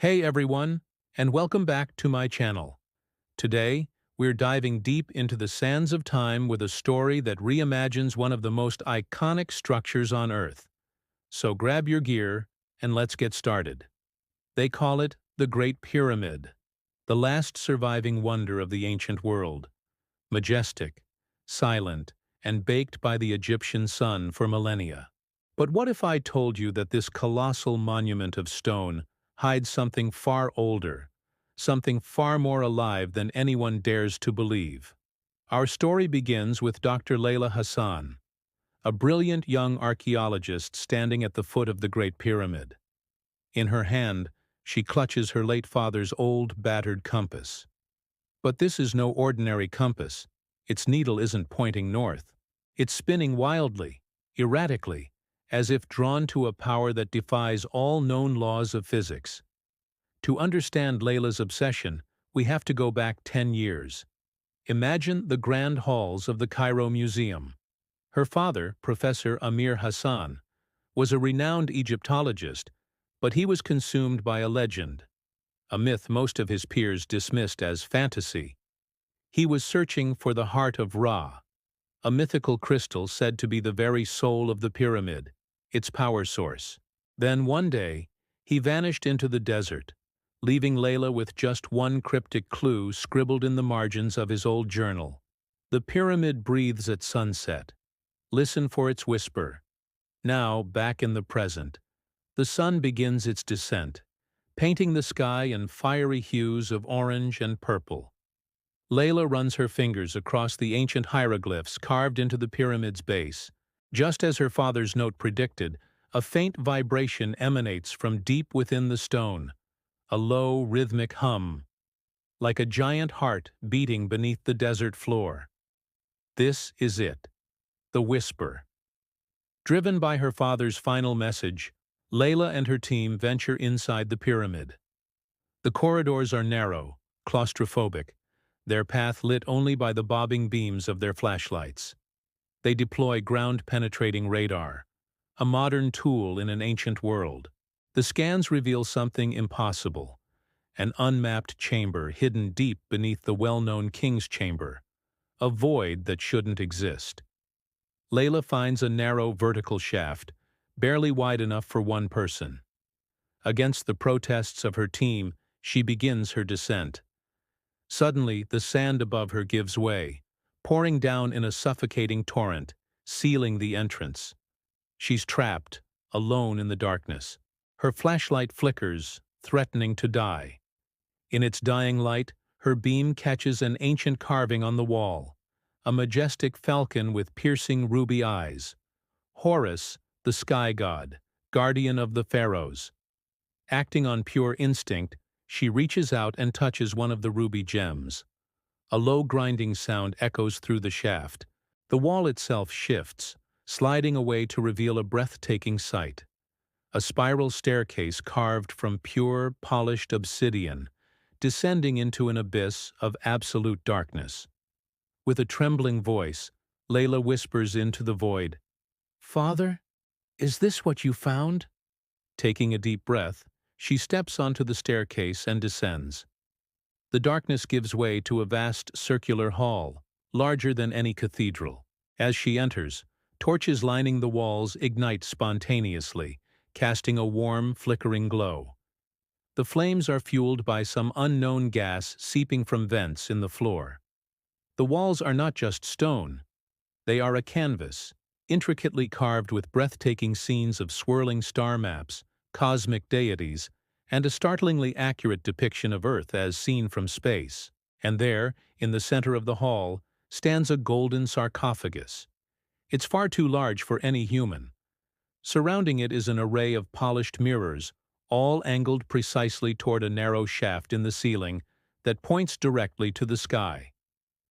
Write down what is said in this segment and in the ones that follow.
Hey everyone, and welcome back to my channel. Today, we're diving deep into the sands of time with a story that reimagines one of the most iconic structures on Earth. So grab your gear, and let's get started. They call it the Great Pyramid, the last surviving wonder of the ancient world. Majestic, silent, and baked by the Egyptian sun for millennia. But what if I told you that this colossal monument of stone hides something far older, something far more alive than anyone dares to believe? Our story begins with Dr. Leila Hassan, a brilliant young archaeologist standing at the foot of the Great Pyramid. In her hand, she clutches her late father's old, battered compass. But this is no ordinary compass. Its needle isn't pointing north. It's spinning wildly, erratically, as if drawn to a power that defies all known laws of physics. To understand Leila's obsession, we have to go back 10 years. Imagine the grand halls of the Cairo Museum. Her father, Professor Amir Hassan, was a renowned Egyptologist, but he was consumed by a legend, a myth most of his peers dismissed as fantasy. He was searching for the heart of Ra, a mythical crystal said to be the very soul of the pyramid, its power source. Then one day, he vanished into the desert, leaving Leila with just one cryptic clue scribbled in the margins of his old journal. The pyramid breathes at sunset. Listen for its whisper. Now, back in the present, the sun begins its descent, painting the sky in fiery hues of orange and purple. Leila runs her fingers across the ancient hieroglyphs carved into the pyramid's base. Just as her father's note predicted, a faint vibration emanates from deep within the stone, a low, rhythmic hum, like a giant heart beating beneath the desert floor. This is it, the whisper. Driven by her father's final message, Leila and her team venture inside the pyramid. The corridors are narrow, claustrophobic, their path lit only by the bobbing beams of their flashlights. They deploy ground-penetrating radar, a modern tool in an ancient world. The scans reveal something impossible, an unmapped chamber hidden deep beneath the well-known King's Chamber, a void that shouldn't exist. Leila finds a narrow vertical shaft, barely wide enough for one person. Against the protests of her team, she begins her descent. Suddenly, the sand above her gives way, pouring down in a suffocating torrent, sealing the entrance. She's trapped, alone in the darkness. Her flashlight flickers, threatening to die. In its dying light, her beam catches an ancient carving on the wall, a majestic falcon with piercing ruby eyes. Horus, the sky god, guardian of the pharaohs. Acting on pure instinct, she reaches out and touches one of the ruby gems. A low grinding sound echoes through the shaft. The wall itself shifts, sliding away to reveal a breathtaking sight. A spiral staircase carved from pure, polished obsidian, descending into an abyss of absolute darkness. With a trembling voice, Leila whispers into the void, "Father, is this what you found?" Taking a deep breath, she steps onto the staircase and descends. The darkness gives way to a vast circular hall, larger than any cathedral. As she enters, torches lining the walls ignite spontaneously, casting a warm, flickering glow. The flames are fueled by some unknown gas seeping from vents in the floor. The walls are not just stone. They are a canvas, intricately carved with breathtaking scenes of swirling star maps, cosmic deities, and a startlingly accurate depiction of Earth as seen from space. And there, in the center of the hall, stands a golden sarcophagus. It's far too large for any human. Surrounding it is an array of polished mirrors, all angled precisely toward a narrow shaft in the ceiling that points directly to the sky.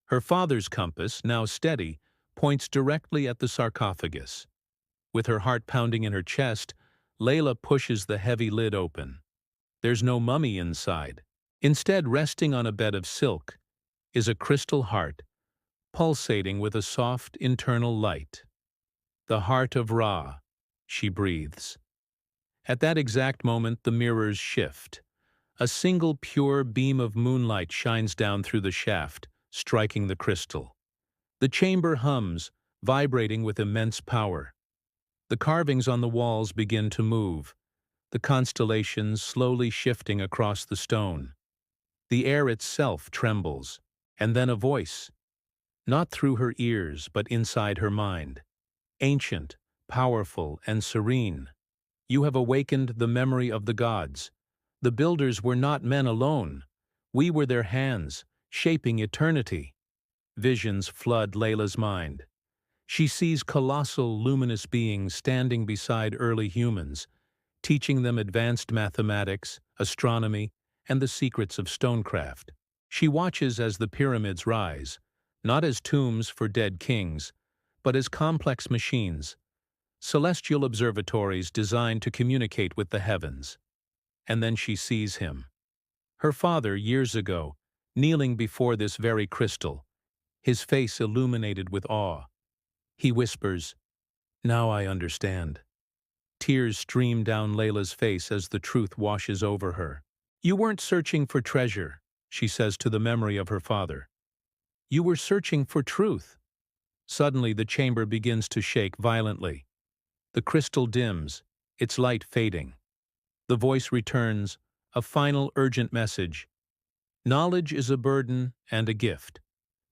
Her father's compass, now steady, points directly at the sarcophagus. With her heart pounding in her chest, Leila pushes the heavy lid open. There's no mummy inside. Instead, resting on a bed of silk, is a crystal heart, pulsating with a soft internal light. "The heart of Ra," she breathes. At that exact moment, the mirrors shift. A single pure beam of moonlight shines down through the shaft, striking the crystal. The chamber hums, vibrating with immense power. The carvings on the walls begin to move, the constellations slowly shifting across the stone. The air itself trembles, and then a voice, not through her ears but inside her mind. Ancient, powerful, and serene. You have awakened the memory of the gods. The builders were not men alone. We were their hands, shaping eternity. Visions flood Leila's mind. She sees colossal, luminous beings standing beside early humans, teaching them advanced mathematics, astronomy, and the secrets of stonecraft. She watches as the pyramids rise, not as tombs for dead kings, but as complex machines, celestial observatories designed to communicate with the heavens. And then she sees him. Her father, years ago, kneeling before this very crystal, his face illuminated with awe. He whispers, "Now I understand." Tears stream down Leila's face as the truth washes over her. "You weren't searching for treasure," she says to the memory of her father. "You were searching for truth." Suddenly the chamber begins to shake violently. The crystal dims, its light fading. The voice returns, a final urgent message. Knowledge is a burden and a gift.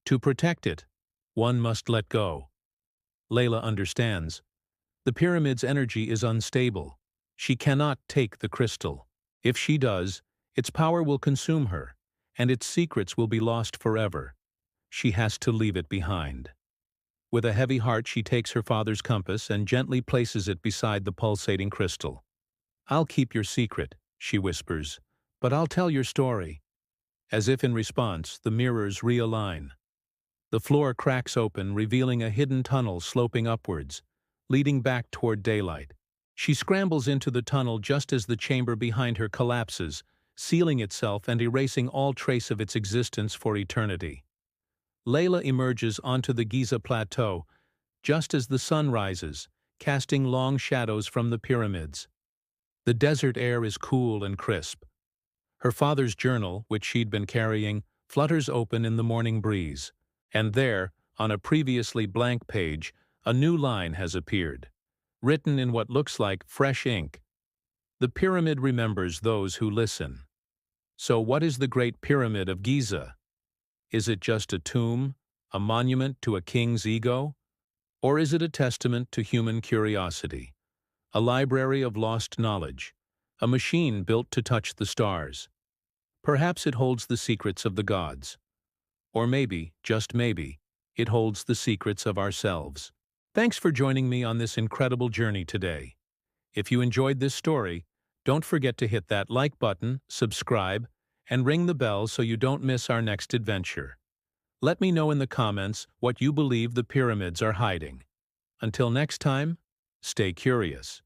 To protect it, one must let go. Leila understands. The pyramid's energy is unstable. She cannot take the crystal. If she does, its power will consume her, and its secrets will be lost forever. She has to leave it behind. With a heavy heart, she takes her father's compass and gently places it beside the pulsating crystal. "I'll keep your secret," she whispers, "but I'll tell your story." As if in response, the mirrors realign. The floor cracks open, revealing a hidden tunnel sloping upwards, leading back toward daylight. She scrambles into the tunnel just as the chamber behind her collapses, sealing itself and erasing all trace of its existence for eternity. Leila emerges onto the Giza plateau just as the sun rises, casting long shadows from the pyramids. The desert air is cool and crisp. Her father's journal, which she'd been carrying, flutters open in the morning breeze. And there, on a previously blank page, a new line has appeared, written in what looks like fresh ink. "The pyramid remembers those who listen." So what is the Great Pyramid of Giza? Is it just a tomb, a monument to a king's ego? Or is it a testament to human curiosity, a library of lost knowledge, a machine built to touch the stars? Perhaps it holds the secrets of the gods. Or maybe, just maybe, it holds the secrets of ourselves. Thanks for joining me on this incredible journey today. If you enjoyed this story, don't forget to hit that like button, subscribe, and ring the bell so you don't miss our next adventure. Let me know in the comments what you believe the pyramids are hiding. Until next time, stay curious.